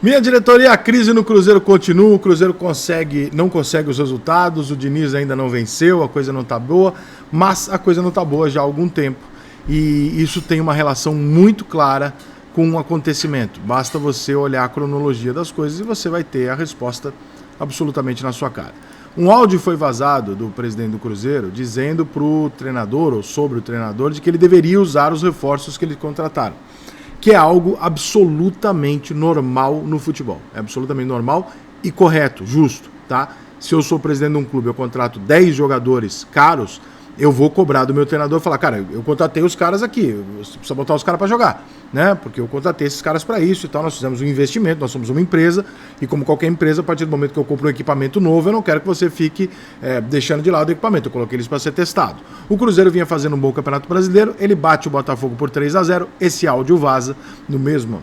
Minha diretoria, a crise no Cruzeiro continua, o Cruzeiro não consegue os resultados, o Diniz ainda não venceu, a coisa não tá boa, mas a coisa não tá boa já há algum tempo. E isso tem uma relação muito clara com um acontecimento. Basta você olhar a cronologia das coisas e você vai ter a resposta absolutamente na sua cara. Um áudio foi vazado do presidente do Cruzeiro dizendo pro treinador, ou sobre o treinador, de que ele deveria usar os reforços que eles contrataram. Que é algo absolutamente normal no futebol. É absolutamente normal e correto, justo, tá? Se eu sou presidente de um clube, eu contrato 10 jogadores caros, eu vou cobrar do meu treinador e falar, cara, eu contratei os caras aqui, você precisa botar os caras para jogar, né? Porque eu contratei esses caras para isso e tal, nós fizemos um investimento, nós somos uma empresa e como qualquer empresa, a partir do momento que eu compro um equipamento novo, eu não quero que você fique deixando de lado o equipamento, eu coloquei eles para ser testado. O Cruzeiro vinha fazendo um bom Campeonato Brasileiro, ele bate o Botafogo por 3-0, esse áudio vaza no mesmo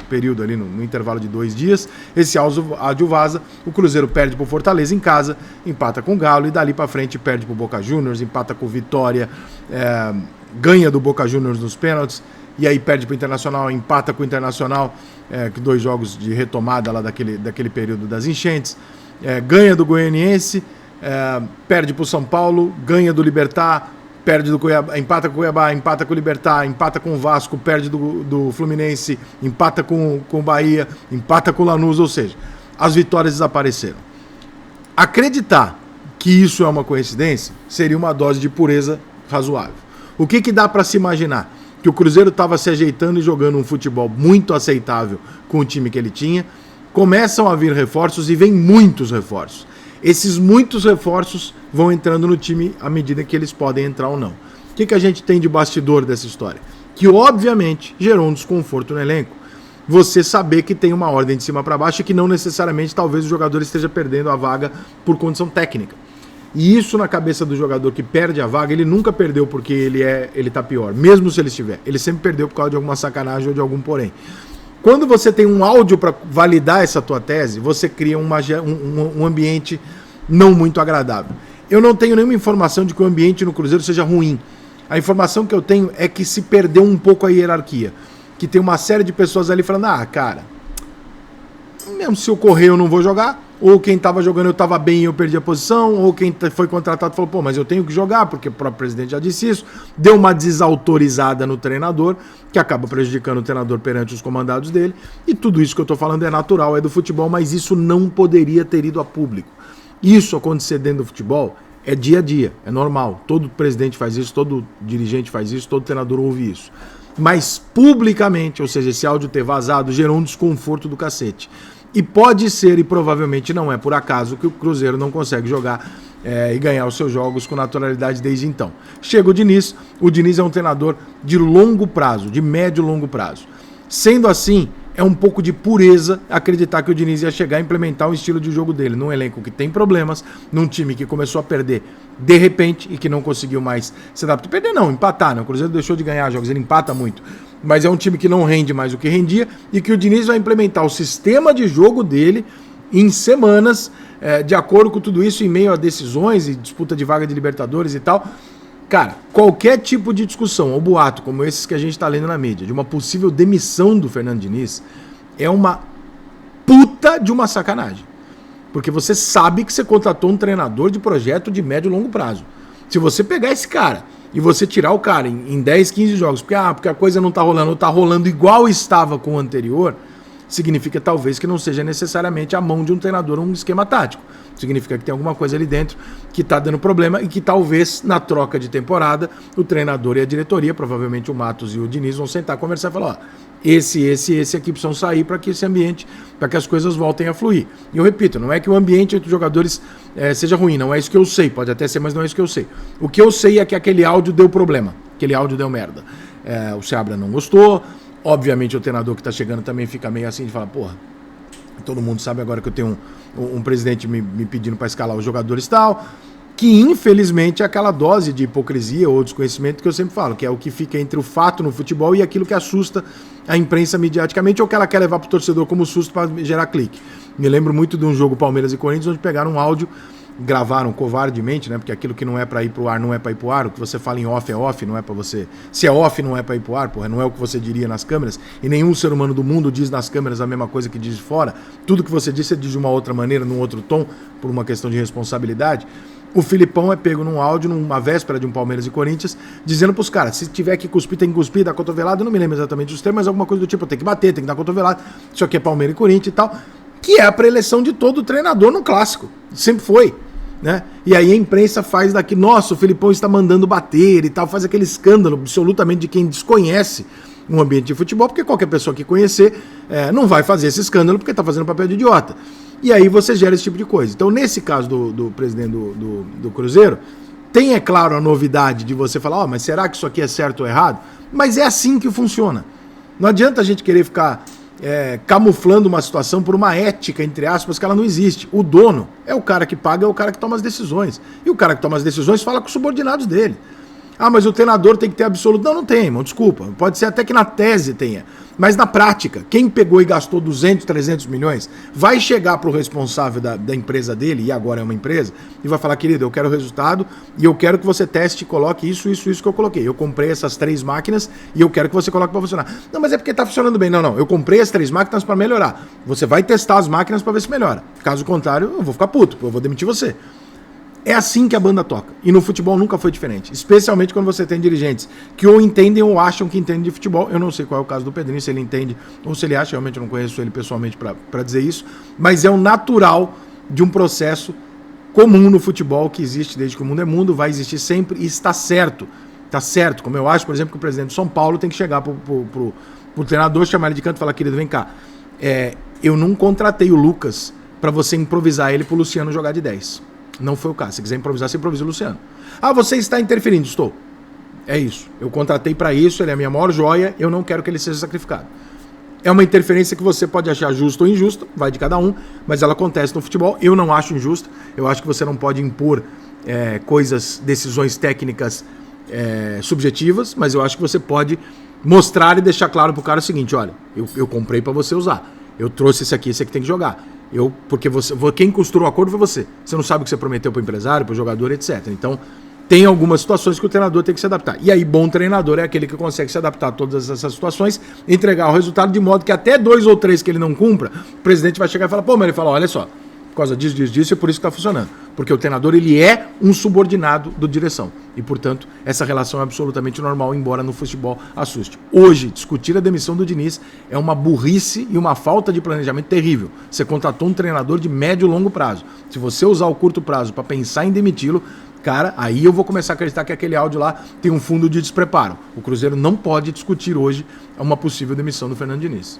período ali, no intervalo de 2 dias, esse áudio vaza, o Cruzeiro perde pro Fortaleza em casa, empata com o Galo e dali para frente perde pro Boca Juniors, empata com o Vitória, ganha do Boca Juniors nos pênaltis, e aí perde para o Internacional, empata com o Internacional, 2 jogos de retomada lá daquele período das enchentes, ganha do Goianiense, perde para o São Paulo, ganha do Libertad, perde do Cuiabá, empata com o Cuiabá, empata com o Libertad, empata com o Vasco, perde do Fluminense, empata com o Bahia, empata com o Lanús, ou seja, as vitórias desapareceram. Acreditar que isso é uma coincidência seria uma dose de pureza razoável. O que dá para se imaginar? Que o Cruzeiro estava se ajeitando e jogando um futebol muito aceitável com o time que ele tinha, começam a vir reforços e vem muitos reforços. Esses muitos reforços vão entrando no time à medida que eles podem entrar ou não. O que a gente tem de bastidor dessa história? Que obviamente gerou um desconforto no elenco. Você saber que tem uma ordem de cima para baixo e que não necessariamente talvez o jogador esteja perdendo a vaga por condição técnica. E isso na cabeça do jogador que perde a vaga, ele nunca perdeu porque ele tá pior, mesmo se ele estiver. Ele sempre perdeu por causa de alguma sacanagem ou de algum porém. Quando você tem um áudio para validar essa tua tese, você cria um ambiente não muito agradável. Eu não tenho nenhuma informação de que o ambiente no Cruzeiro seja ruim. A informação que eu tenho é que se perdeu um pouco a hierarquia. Que tem uma série de pessoas ali falando, cara, mesmo se eu correr eu não vou jogar, ou quem estava jogando eu estava bem e eu perdi a posição, ou quem foi contratado falou, pô, mas eu tenho que jogar, porque o próprio presidente já disse isso, deu uma desautorizada no treinador, que acaba prejudicando o treinador perante os comandados dele, e tudo isso que eu estou falando é natural, é do futebol, mas isso não poderia ter ido a público. Isso acontecer dentro do futebol é dia a dia, é normal, todo presidente faz isso, todo dirigente faz isso, todo treinador ouve isso. Mas publicamente, ou seja, esse áudio ter vazado gerou um desconforto do cacete. E pode ser, e provavelmente não é por acaso, que o Cruzeiro não consegue jogar e ganhar os seus jogos com naturalidade desde então. Chega o Diniz é um treinador de longo prazo, de médio e longo prazo. Sendo assim, é um pouco de pureza acreditar que o Diniz ia chegar a implementar o estilo de jogo dele, num elenco que tem problemas, num time que começou a perder de repente e que não conseguiu mais se adaptar. Perder não, empatar, né? O Cruzeiro deixou de ganhar jogos, ele empata muito. Mas é um time que não rende mais o que rendia e que o Diniz vai implementar o sistema de jogo dele em semanas, de acordo com tudo isso, em meio a decisões e disputa de vaga de Libertadores e tal. Cara, qualquer tipo de discussão ou boato, como esses que a gente tá lendo na mídia, de uma possível demissão do Fernando Diniz, é uma puta de uma sacanagem. Porque você sabe que você contratou um treinador de projeto de médio e longo prazo. Se você pegar esse cara e você tirar o cara em 10, 15 jogos, porque a coisa não tá rolando, ou tá rolando igual estava com o anterior, significa talvez que não seja necessariamente a mão de um treinador um esquema tático. Significa que tem alguma coisa ali dentro que tá dando problema e que talvez na troca de temporada o treinador e a diretoria, provavelmente o Matos e o Diniz, vão sentar, conversar e falar, esse aqui precisam sair para que esse ambiente, para que as coisas voltem a fluir. E eu repito, não é que o ambiente entre os jogadores seja ruim, não é isso que eu sei, pode até ser, mas não é isso que eu sei. O que eu sei é que aquele áudio deu problema, aquele áudio deu merda. O Seabra não gostou, obviamente o treinador que tá chegando também fica meio assim de falar, porra, todo mundo sabe agora que eu tenho um presidente me pedindo para escalar os jogadores e tal, que infelizmente é aquela dose de hipocrisia ou desconhecimento que eu sempre falo, que é o que fica entre o fato no futebol e aquilo que assusta a imprensa mediaticamente ou que ela quer levar pro torcedor como susto para gerar clique. Me lembro muito de um jogo Palmeiras e Corinthians onde pegaram um áudio gravaram covardemente, né? Porque aquilo que não é para ir pro ar não é para ir pro ar, o que você fala em off é off, não é para você. Se é off não é para ir pro ar, porra, não é o que você diria nas câmeras, e nenhum ser humano do mundo diz nas câmeras a mesma coisa que diz de fora. Tudo que você diz, você diz de uma outra maneira, num outro tom, por uma questão de responsabilidade. O Filipão é pego num áudio, numa véspera de um Palmeiras e Corinthians, dizendo pros caras, se tiver que cuspir, tem que cuspir, dar cotovelada, eu não me lembro exatamente os termos, mas alguma coisa do tipo, tem que bater, tem que dar cotovelada, isso aqui é Palmeiras e Corinthians e tal, que é a preleção de todo treinador no clássico, sempre foi, né? E aí a imprensa faz daqui, nossa, o Filipão está mandando bater e tal, faz aquele escândalo absolutamente de quem desconhece um ambiente de futebol, porque qualquer pessoa que conhecer não vai fazer esse escândalo porque está fazendo papel de idiota. E aí você gera esse tipo de coisa. Então, nesse caso do presidente do Cruzeiro, tem, é claro, a novidade de você falar, mas será que isso aqui é certo ou errado? Mas é assim que funciona. Não adianta a gente querer ficar camuflando uma situação por uma ética, entre aspas, que ela não existe. O dono é o cara que paga, é o cara que toma as decisões. E o cara que toma as decisões fala com os subordinados dele. Ah, mas o treinador tem que ter absoluto. Não, não tem, irmão, desculpa. Pode ser até que na tese tenha. Mas na prática, quem pegou e gastou 200, 300 milhões, vai chegar para o responsável da empresa dele, e agora é uma empresa, e vai falar, querido, eu quero o resultado, e eu quero que você teste e coloque isso que eu coloquei. Eu comprei essas 3 máquinas, e eu quero que você coloque para funcionar. Não, mas é porque está funcionando bem. Não, eu comprei as 3 máquinas para melhorar. Você vai testar as máquinas para ver se melhora. Caso contrário, eu vou ficar puto, eu vou demitir você. É assim que a banda toca. E no futebol nunca foi diferente. Especialmente quando você tem dirigentes que ou entendem ou acham que entendem de futebol. Eu não sei qual é o caso do Pedrinho, se ele entende ou se ele acha. Realmente eu não conheço ele pessoalmente para dizer isso. Mas é o natural de um processo comum no futebol que existe desde que o mundo é mundo, vai existir sempre e está certo. Está certo. Como eu acho, por exemplo, que o presidente de São Paulo tem que chegar pro treinador, chamar ele de canto e falar, querido, vem cá. Eu não contratei o Lucas para você improvisar ele pro Luciano jogar de 10. Não foi o caso. Se quiser improvisar, você improvisa o Luciano. Ah, você está interferindo. Estou. É isso. Eu contratei para isso, ele é a minha maior joia, eu não quero que ele seja sacrificado. É uma interferência que você pode achar justa ou injusta, vai de cada um, mas ela acontece no futebol. Eu não acho injusta. Eu acho que você não pode impor decisões técnicas subjetivas, mas eu acho que você pode mostrar e deixar claro pro cara o seguinte, olha, eu comprei para você usar. Eu trouxe esse aqui tem que jogar. Porque quem costurou o acordo foi você. Você não sabe o que você prometeu para o empresário, para o jogador, etc. Então, tem algumas situações que o treinador tem que se adaptar. E aí, bom treinador é aquele que consegue se adaptar a todas essas situações, entregar o resultado de modo que até 2 ou 3 que ele não cumpra, o presidente vai chegar e falar, mas ele fala, olha só, por causa disso, é por isso que está funcionando. Porque o treinador, ele é um subordinado do direção. E, portanto, essa relação é absolutamente normal, embora no futebol assuste. Hoje, discutir a demissão do Diniz é uma burrice e uma falta de planejamento terrível. Você contratou um treinador de médio e longo prazo. Se você usar o curto prazo para pensar em demiti-lo, cara, aí eu vou começar a acreditar que aquele áudio lá tem um fundo de despreparo. O Cruzeiro não pode discutir hoje uma possível demissão do Fernando Diniz.